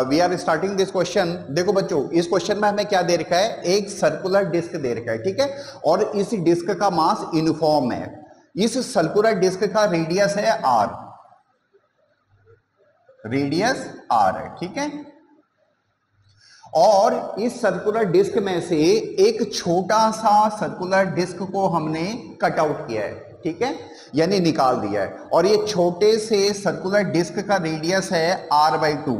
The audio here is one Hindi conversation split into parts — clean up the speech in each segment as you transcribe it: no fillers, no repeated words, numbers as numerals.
We are starting this question. देखो बच्चों, इस क्वेश्चन में हमें क्या दे रखा है, एक सर्कुलर डिस्क दे रखा है, ठीक है, और इस डिस्क का मास यूनिफॉर्म है। इस सर्कुलर डिस्क का रेडियस है आर, रेडियस आर है, ठीक है, और इस सर्कुलर डिस्क में से एक छोटा सा सर्कुलर डिस्क को हमने कट आउट किया है, ठीक है, यानी निकाल दिया है, और ये छोटे से सर्कुलर डिस्क का रेडियस है r/2,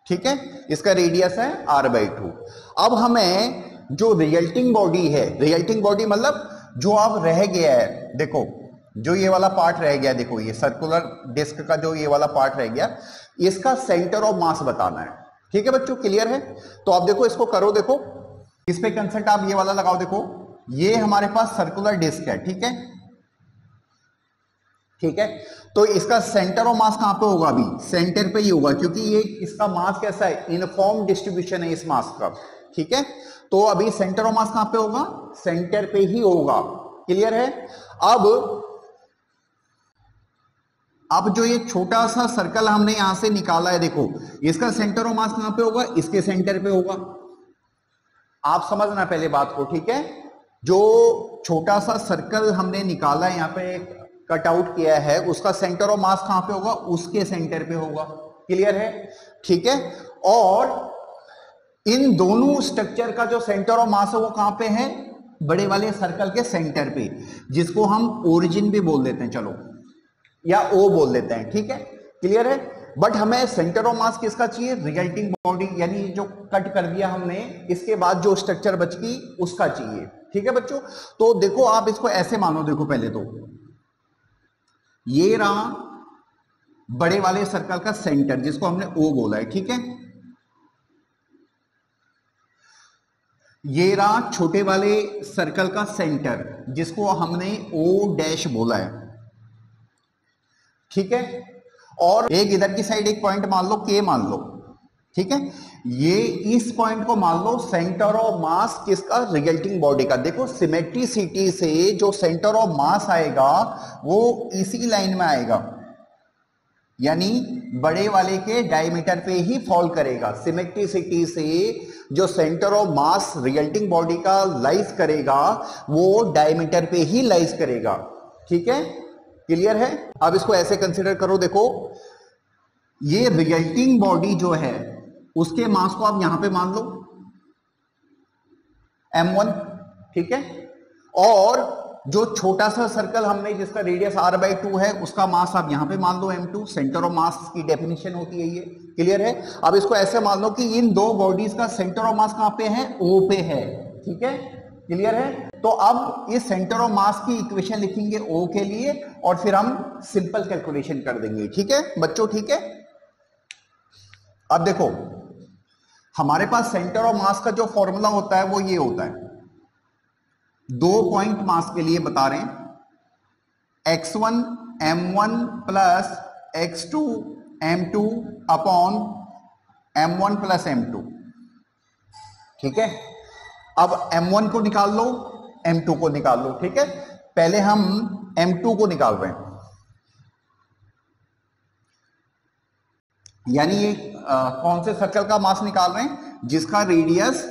ठीक है, इसका रेडियस है r/2। अब हमें जो रिजल्टिंग बॉडी है, रिजल्टिंग बॉडी मतलब जो अब रह गया है, देखो जो ये वाला पार्ट रह गया, देखो ये सर्कुलर डिस्क का जो ये वाला पार्ट रह गया, इसका सेंटर ऑफ मास बताना है, ठीक है बच्चों, क्लियर है। तो आप देखो इसको करो, देखो इस पे कंसेप्ट आप ये वाला लगाओ, देखो ये हमारे पास सर्कुलर डिस्क है, ठीक है, ठीक है, तो इसका सेंटर ऑफ मास कहां पे होगा, अभी सेंटर पे ही होगा, क्योंकि ये इसका मास कैसा है, यूनिफॉर्म डिस्ट्रीब्यूशन है इस मास का, ठीक है, तो अभी सेंटर ऑफ मास कहां पे होगा, सेंटर पे ही होगा, क्लियर है। अब जो ये छोटा सा सर्कल हमने यहां से निकाला है, देखो इसका सेंटर ऑफ मास कहां पे होगा, इसके सेंटर पे होगा। आप समझना पहले बात को, ठीक है, जो छोटा सा सर्कल हमने निकाला है, यहां पे कट आउट किया है, उसका सेंटर ऑफ मास कहां पे होगा, उसके सेंटर पे होगा, क्लियर है, ठीक है। और इन दोनों स्ट्रक्चर का जो सेंटर ऑफ मास है वो कहां पे है, बड़े वाले सर्कल के सेंटर पे, जिसको हम ओरिजिन भी बोल देते हैं, चलो, या ओ बोल देते हैं, ठीक है, क्लियर है। बट हमें सेंटर ऑफ मास किसका चाहिए, रिजल्टिंग बॉडी, यानी जो कट कर दिया हमने, इसके बाद जो स्ट्रक्चर बच गई उसका चाहिए, ठीक है बच्चों। तो देखो आप इसको ऐसे मानो, देखो पहले तो ये रहा बड़े वाले सर्कल का सेंटर, जिसको हमने ओ बोला है, ठीक है, ये रहा छोटे वाले सर्कल का सेंटर, जिसको हमने ओ डैश बोला है, ठीक है, और एक इधर की साइड एक पॉइंट मान लो, के मान लो, ठीक है, ये इस पॉइंट को मान लो सेंटर ऑफ मास किसका, रिजल्टिंग बॉडी का। देखो सिमेट्रिसिटी से जो सेंटर ऑफ मास आएगा वो इसी लाइन में आएगा, यानी बड़े वाले के डायमीटर पे ही फॉल करेगा। सिमेट्रिसिटी से जो centre of mass resulting body का लाइज करेगा वो डायमीटर पे ही लाइज करेगा, ठीक है, क्लियर है। अब इसको ऐसे कंसीडर करो, देखो ये रिजल्टिंग बॉडी जो है उसके मास को आप यहां पे मान लो m1, ठीक है, और जो छोटा सा सर्कल हमने जिसका रेडियस r/2 है उसका मास आप यहां पे मान लो m2, सेंटर ऑफ मास की डेफिनेशन होती है ये, क्लियर है। अब इसको ऐसे मान लो कि इन दो बॉडीज का सेंटर ऑफ मास कहां पे है, O पे है, ठीक है, क्लियर है। तो अब इस सेंटर ऑफ मास की इक्वेशन लिखेंगे O के लिए, और फिर हम सिंपल कैलकुलेशन कर देंगे, ठीक है बच्चों, ठीक है। अब देखो हमारे पास सेंटर ऑफ मास का जो फॉर्मूला होता है वो ये होता है, दो पॉइंट मास के लिए बता रहे हैं, x1 m1 plus x2 m2 upon m1 plus m2, ठीक है। अब m1 को निकाल लो, m2 को निकाल लो, ठीक है, पहले हम m2 को निकाल रहे हैं, यानी ये कौन से सर्कल का मास निकाल रहे हैं, जिसका रेडियस,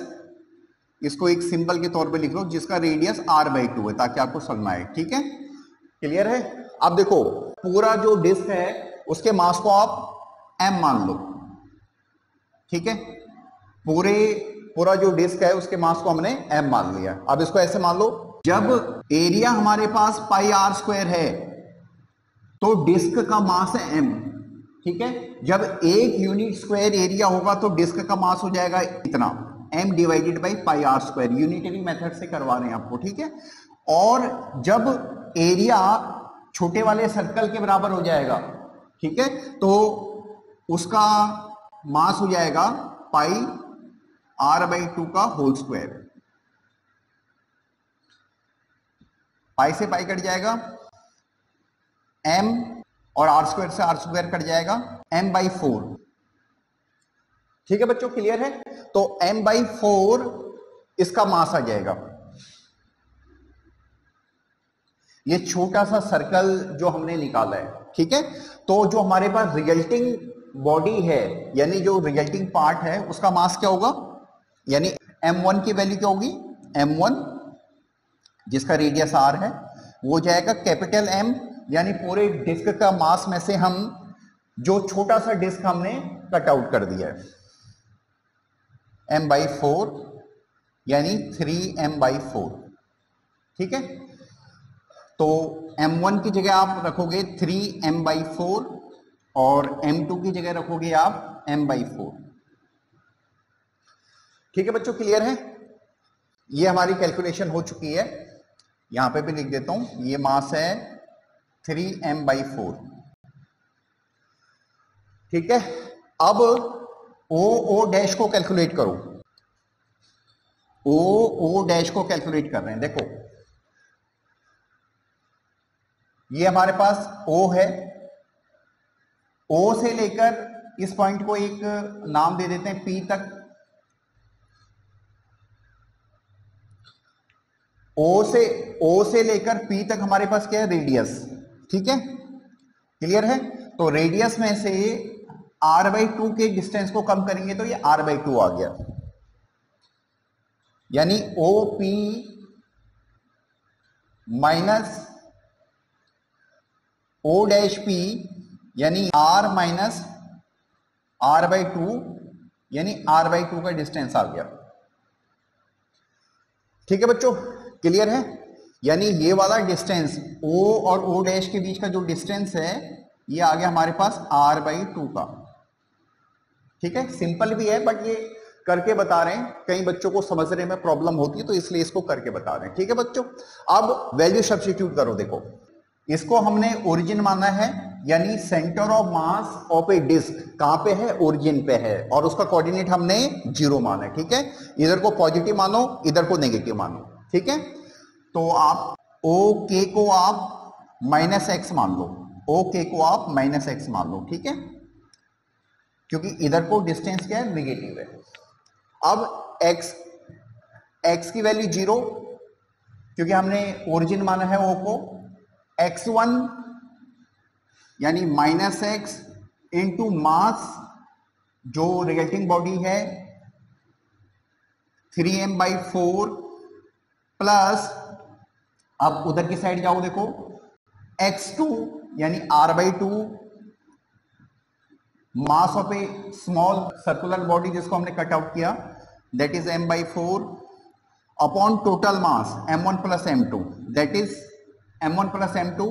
इसको एक सिंबल के तौर पे लिख लो, जिसका रेडियस r/2 है, ताकि आपको समझ में आए, ठीक है, क्लियर है। अब देखो पूरा जो डिस्क है उसके मास को आप m मान लो, ठीक है, पूरा जो डिस्क है उसके मास को हमने m मान लिया। अब इसको ऐसे मान लो, जब एरिया हमारे पास πr² है तो डिस्क का मास है m, ठीक है, जब एक यूनिट स्क्वायर एरिया होगा तो डिस्क का मास हो जाएगा इतना, m divided by πr², unitary method से करवा रहे हैं आपको, ठीक है। और जब एरिया छोटे वाले सर्कल के बराबर हो जाएगा, ठीक है, तो उसका मास हो जाएगा πr/2 का होल स्क्वायर, पाई से पाई कट जाएगा, m और r² से r² कट जाएगा, m/4, ठीक है बच्चों, क्लियर है। तो m/4 इसका मास आ जाएगा, ये छोटा सा सर्कल जो हमने निकाला है, ठीक है। तो जो हमारे पास रिजल्टिंग बॉडी है, यानी जो रिजल्टिंग पार्ट है, उसका मास क्या होगा, यानी m1 की वैल्यू क्या होगी, m1 जिसका रेडियस r है वो जाएगा कैपिटल M, यानी पूरे डिस्क का मास में से हम जो छोटा सा डिस्क हमने कट आउट कर दिया है, m/4 यानी 3m/4, ठीक है। तो m1 की जगह आप रखोगे 3m/4 और m2 की जगह रखोगे आप m/4, ठीक है बच्चों, क्लियर है। ये हमारी कैलकुलेशन हो चुकी है, यहां पे भी लिख देता हूं, ये मास है 3m/4, ठीक है। अब ओ डैश को कैलकुलेट करो, ओ डैश को कैलकुलेट कर रहे हैं। देखो ये हमारे पास O है, O से लेकर इस पॉइंट को एक नाम दे देते हैं P तक, O से लेकर P तक हमारे पास क्या है, रेडियस, ठीक है, क्लियर है। तो रेडियस में से r/2 के डिस्टेंस को कम करेंगे तो ये r/2 आ गया, यानी OP माइनस O'P यानी r माइनस r/2 यानी r/2 का डिस्टेंस आ गया, ठीक है बच्चों, क्लियर है। यानी ये वाला डिस्टेंस O और O' के बीच का जो डिस्टेंस है ये आ गया हमारे पास r/2 का, ठीक है। सिंपल भी है बट ये करके बता रहे हैं, कई बच्चों को समझने में प्रॉब्लम होती है तो इसलिए इसको करके बता रहे हैं, ठीक है बच्चों। अब वैल्यू सब्स्टिट्यूट करो, देखो इसको हमने ओरिजिन माना है, यानी centre of mass of a disc कहां पे है, ओरिजिन पे है, और उसका कोऑर्डिनेट हमने 0 माना है, ठीक है। इधर को पॉजिटिव मानो, इधर को नेगेटिव मानो, ठीक है। तो आप OK को आप -x मान लो, OK को आप -x मान लो, ठीक है, क्योंकि इधर को डिस्टेंस क्या है, नेगेटिव है। अब x की वैल्यू 0, क्योंकि हमने ओरिजिन माना है O को, x1 यानी -x इंटू मास जो रिजल्टिंग बॉडी है 3m/4 प्लस, अब उधर की साइड जाओ, देखो x2 यानी r/2 mass of A small circular body जिसको हमने कट आउट किया, that is m/4 upon total mass m1 plus m2, that is m1 plus m2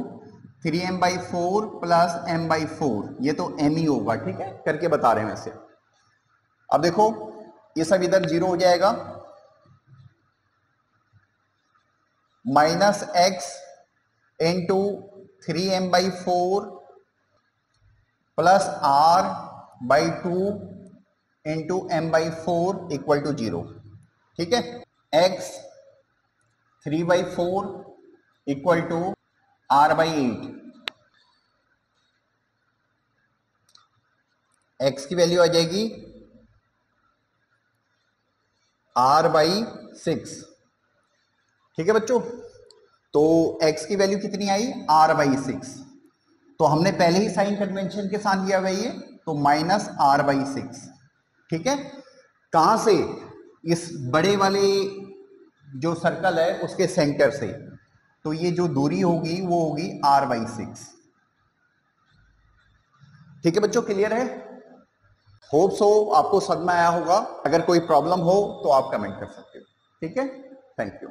3m/4 plus m/4, ये तो m ही होगा, ठीक है, करके बता रहे हैं वैसे। अब देखो ये सब इधर 0 हो जाएगा, -x into 3m/4 plus r/2 into m/4 equal to 0, ठीक है। x 3/4 equal to r/8, x की वैल्यू आ जाएगी r/6, ठीक है बच्चों। तो x की वैल्यू कितनी आई, r/6, तो हमने पहले ही साइन कन्वेंशन के साथ लिया हुआ है, तो -r/6, ठीक है। कहां से, इस बड़े वाले जो सर्कल है उसके सेंटर से, तो ये जो दूरी होगी वो होगी r/6, ठीक है बच्चों, क्लियर है। होप सो आपको समझ में आया होगा, अगर कोई प्रॉब्लम हो तो आप कमेंट कर सकते हो, ठीक है, थैंक यू।